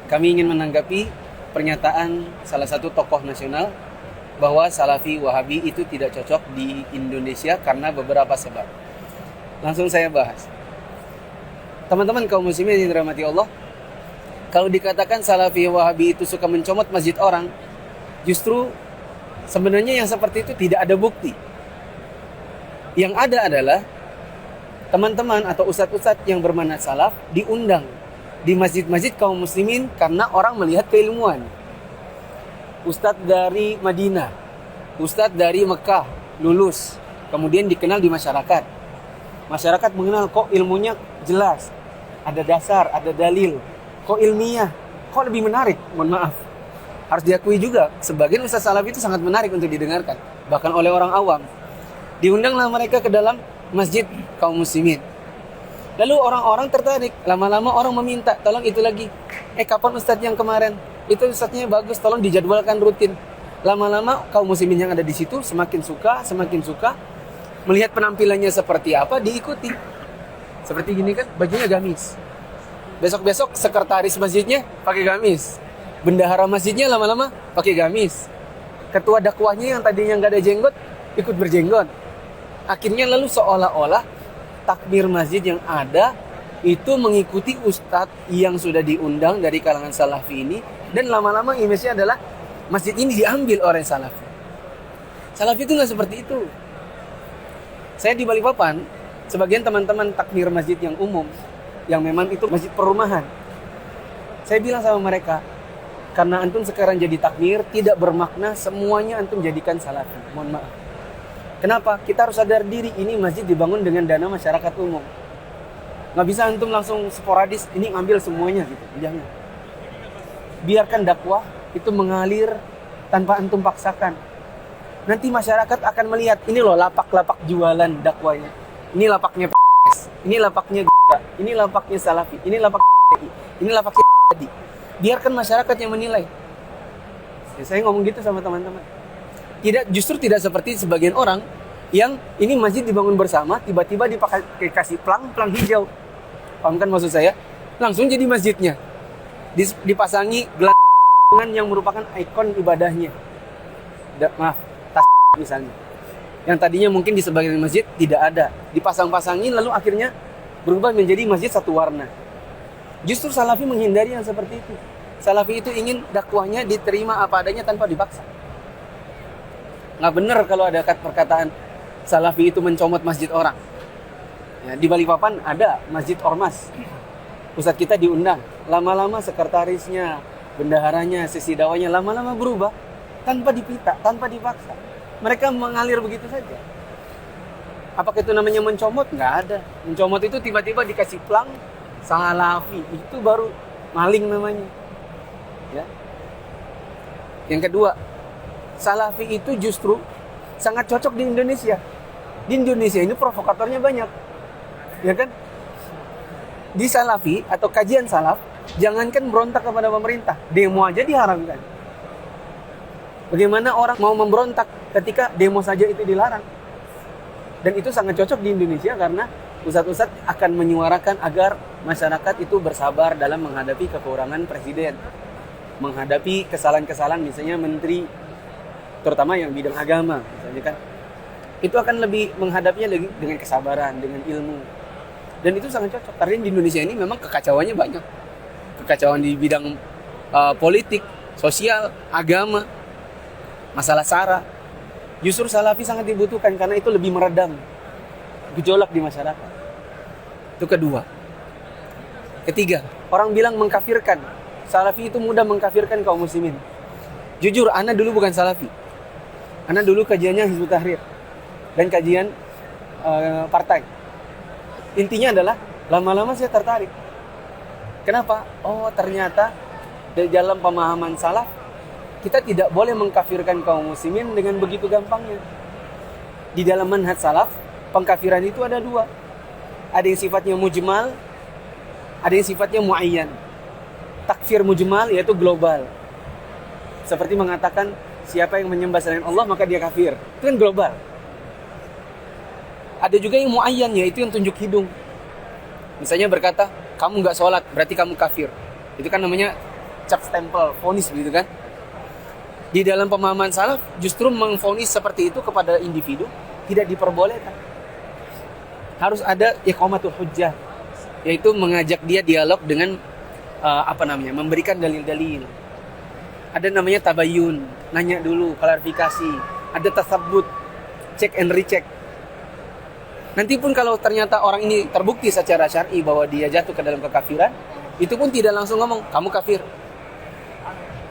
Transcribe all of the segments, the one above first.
Kami ingin menanggapi pernyataan salah satu tokoh nasional bahwa Salafi Wahabi itu tidak cocok di Indonesia karena beberapa sebab. Langsung saya bahas. Teman-teman kaum muslimin yang dirahmati Allah, kalau dikatakan Salafi Wahabi itu suka mencomot masjid orang, justru sebenarnya yang seperti itu tidak ada bukti. Yang ada adalah teman-teman atau ustadz-ustadz yang bermanhaj salaf diundang di masjid-masjid kaum muslimin karena orang melihat keilmuan. Ustadz dari Madinah, ustadz dari Mekah lulus, kemudian dikenal di masyarakat. Masyarakat mengenal kok ilmunya jelas, ada dasar, ada dalil, kok ilmiah, kok lebih menarik. Mohon maaf, harus diakui juga sebagian ustadz salaf itu sangat menarik untuk didengarkan, bahkan oleh orang awam. Diundanglah mereka ke dalam masjid kaum muslimin. Lalu orang-orang tertarik, lama-lama orang meminta, tolong itu lagi. Kapan ustadz yang kemarin? Itu ustadznya bagus, tolong dijadwalkan rutin. Lama-lama kaum muslimin yang ada di situ semakin suka melihat penampilannya seperti apa, diikuti. Seperti gini kan, bajunya gamis. Besok-besok sekretaris masjidnya pakai gamis. Bendahara masjidnya lama-lama pakai gamis. Ketua dakwahnya yang tadinya nggak ada jenggot, ikut berjenggot. Akhirnya lalu seolah-olah takmir masjid yang ada itu mengikuti ustadz yang sudah diundang dari kalangan salafi ini, dan lama-lama image-nya adalah masjid ini diambil oleh salafi. Salafi itu nggak seperti itu. Saya di Balikpapan, sebagian teman-teman takmir masjid yang umum, yang memang itu masjid perumahan, saya bilang sama mereka, karena antum sekarang jadi takmir, tidak bermakna semuanya antum jadikan salafi. Mohon maaf. Kenapa? Kita harus sadar diri, ini masjid dibangun dengan dana masyarakat umum. Nggak bisa antum langsung sporadis, ini ngambil semuanya gitu. Jangan. Biarkan dakwah itu mengalir tanpa antum paksakan. Nanti masyarakat akan melihat, ini loh lapak-lapak jualan dakwahnya. Ini lapaknya PS, ini lapaknya Gita, ini lapaknya Salafi, ini lapak ini lapaknya tadi. Biarkan masyarakat yang menilai. Ya, saya ngomong gitu sama teman-teman. Justru tidak seperti sebagian orang yang ini masjid dibangun bersama, tiba-tiba dikasih pelang hijau. Paham kan maksud saya? Langsung jadi masjidnya. Dipasangi gelangan yang merupakan ikon ibadahnya. Maaf, tas misalnya. Yang tadinya mungkin di sebagian masjid tidak ada. Dipasang-pasangin lalu akhirnya berubah menjadi masjid satu warna. Justru Salafi menghindari yang seperti itu. Salafi itu ingin dakwahnya diterima apa adanya tanpa dipaksa. Nggak benar kalau ada perkataan Salafi itu mencomot masjid orang. Ya, di Balikpapan ada masjid ormas. Ustadz kita diundang. Lama-lama sekretarisnya, bendaharanya, sesi dakwahnya lama-lama berubah tanpa dipita, tanpa dipaksa. Mereka mengalir begitu saja. Apakah itu namanya mencomot? Nggak ada. Mencomot itu tiba-tiba dikasih pelang Salafi. Itu baru maling namanya. Ya. Yang kedua, Salafi itu justru sangat cocok di Indonesia. Di Indonesia ini provokatornya banyak. Ya kan? Di Salafi atau kajian salaf, jangankan berontak kepada pemerintah, demo aja diharamkan. Bagaimana orang mau memberontak ketika demo saja itu dilarang? Dan itu sangat cocok di Indonesia karena ustadz-ustadz akan menyuarakan agar masyarakat itu bersabar dalam menghadapi kekurangan presiden, menghadapi kesalahan-kesalahan misalnya menteri, terutama yang bidang agama misalnya kan, itu akan lebih menghadapinya dengan kesabaran, dengan ilmu, dan itu sangat cocok karena di Indonesia ini memang kekacauannya banyak, kekacauan di bidang politik, sosial, agama, masalah sara. Justru Salafi sangat dibutuhkan karena itu lebih meredam gejolak di masyarakat. Itu kedua. Ketiga, orang bilang mengkafirkan. Salafi itu mudah mengkafirkan kaum muslimin. Jujur, ana dulu bukan Salafi. Ana dulu kajiannya Hizbut Tahrir dan kajian partai. Intinya adalah lama-lama saya tertarik. Kenapa? Oh, ternyata di dalam pemahaman salaf kita tidak boleh mengkafirkan kaum muslimin dengan begitu gampangnya. Di dalam manhaj salaf, pengkafiran itu ada dua. Ada yang sifatnya mujmal, ada yang sifatnya muayyan. Takfir mujmal yaitu global. Seperti mengatakan siapa yang menyembah selain Allah maka dia kafir. Itu kan global. Ada juga yang muayyan, yaitu yang tunjuk hidung. Misalnya berkata, kamu gak sholat berarti kamu kafir. Itu kan namanya cap stempel, vonis begitu kan. Di dalam pemahaman salaf justru mengvonis seperti itu kepada individu tidak diperbolehkan. Harus ada iqamatul hujjah, yaitu mengajak dia dialog dengan memberikan dalil-dalil. Ada namanya tabayun, nanya dulu, klarifikasi. Ada tasabbut, check and recheck. Nanti pun kalau ternyata orang ini terbukti secara syar'i bahwa dia jatuh ke dalam kekafiran, itu pun tidak langsung ngomong, kamu kafir.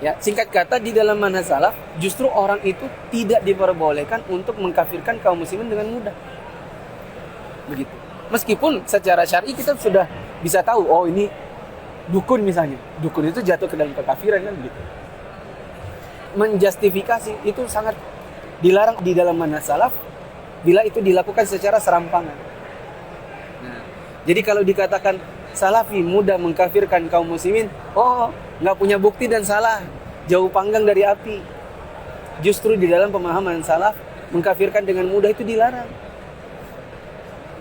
Ya, singkat kata, di dalam manhaj salaf, justru orang itu tidak diperbolehkan untuk mengkafirkan kaum muslimin dengan mudah. Begitu. Meskipun secara syar'i kita sudah bisa tahu, oh ini dukun misalnya. Dukun itu jatuh ke dalam kekafiran kan begitu. Menjustifikasi itu sangat dilarang di dalam manhaj salaf bila itu dilakukan secara serampangan. Nah, jadi kalau dikatakan salafi mudah mengkafirkan kaum muslimin, oh nggak punya bukti dan salah, jauh panggang dari api. Justru di dalam pemahaman salaf mengkafirkan dengan mudah itu dilarang.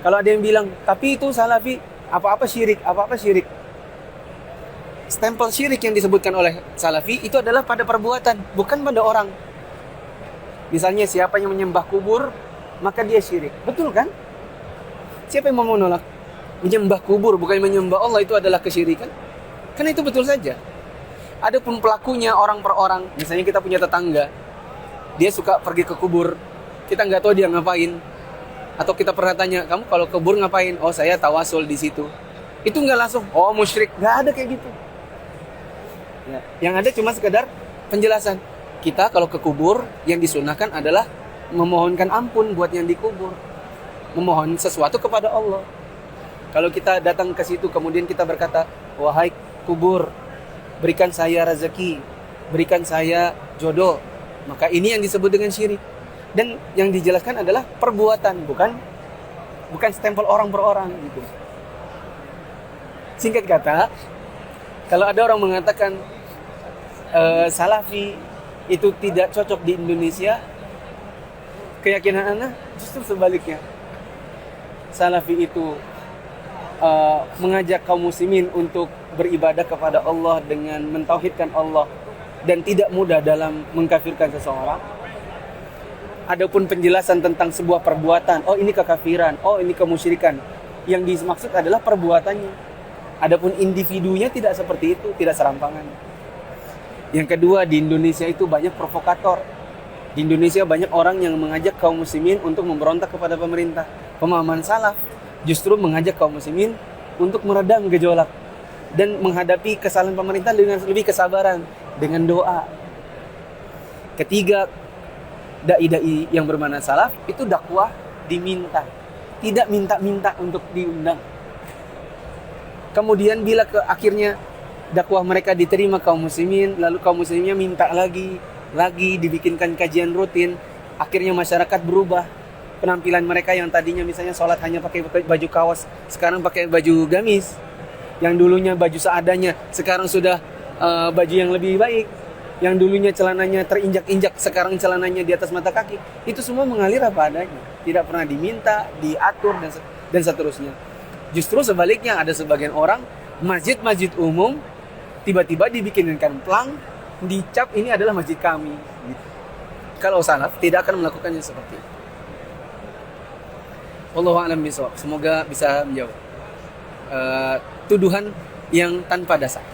Kalau ada yang bilang, tapi itu salafi apa-apa syirik. Stempel syirik yang disebutkan oleh salafi itu adalah pada perbuatan, bukan pada orang. Misalnya siapa yang menyembah kubur, maka dia syirik. Betul kan? Siapa yang mau menolak? Menyembah kubur bukan menyembah Allah itu adalah kesyirikan? Karena itu betul saja. Adapun pelakunya orang per orang, misalnya kita punya tetangga, dia suka pergi ke kubur, kita nggak tahu dia ngapain, atau kita pernah tanya, kamu kalau ke kubur ngapain? Oh saya tawasul di situ. Itu nggak langsung, oh musyrik, nggak ada kayak gitu. Ya, yang ada cuma sekedar penjelasan. Kita kalau ke kubur yang disunahkan adalah memohonkan ampun buat yang dikubur, memohon sesuatu kepada Allah. Kalau kita datang ke situ kemudian kita berkata, wahai kubur, berikan saya rezeki, berikan saya jodoh, maka ini yang disebut dengan syirik. Dan yang dijelaskan adalah perbuatan, bukan stempel orang per orang gitu. Singkat kata, kalau ada orang mengatakan salafi itu tidak cocok di Indonesia, keyakinan Ana justru sebaliknya. Salafi itu mengajak kaum muslimin untuk beribadah kepada Allah dengan mentauhidkan Allah dan tidak mudah dalam mengkafirkan seseorang. Adapun penjelasan tentang sebuah perbuatan, oh ini kekafiran, oh ini kemusyrikan, yang dimaksud adalah perbuatannya. Adapun individunya tidak seperti itu, tidak serampangan. Yang kedua, di Indonesia itu banyak provokator. Di Indonesia banyak orang yang mengajak kaum muslimin untuk memberontak kepada pemerintah. Pemahaman salaf justru mengajak kaum muslimin untuk meredam gejolak dan menghadapi kesalahan pemerintah dengan lebih kesabaran, dengan doa. Ketiga, dai-dai yang bermanhaj salaf itu dakwah diminta, tidak minta-minta untuk diundang. Kemudian bila akhirnya dakwah mereka diterima kaum muslimin, lalu kaum muslimnya minta lagi dibikinkan kajian rutin, akhirnya masyarakat berubah. Penampilan mereka yang tadinya misalnya sholat hanya pakai baju kaos, sekarang pakai baju gamis. Yang dulunya baju seadanya, sekarang sudah baju yang lebih baik. Yang dulunya celananya terinjak-injak, sekarang celananya di atas mata kaki. Itu semua mengalir apa adanya, tidak pernah diminta, diatur dan seterusnya. Justru sebaliknya, ada sebagian orang masjid-masjid umum tiba-tiba dibikinkan plang, dicap ini adalah masjid kami gitu. Kalau salaf tidak akan melakukannya seperti itu. Wallahu a'lam bishawab. Semoga bisa menjawab tuduhan yang tanpa dasar.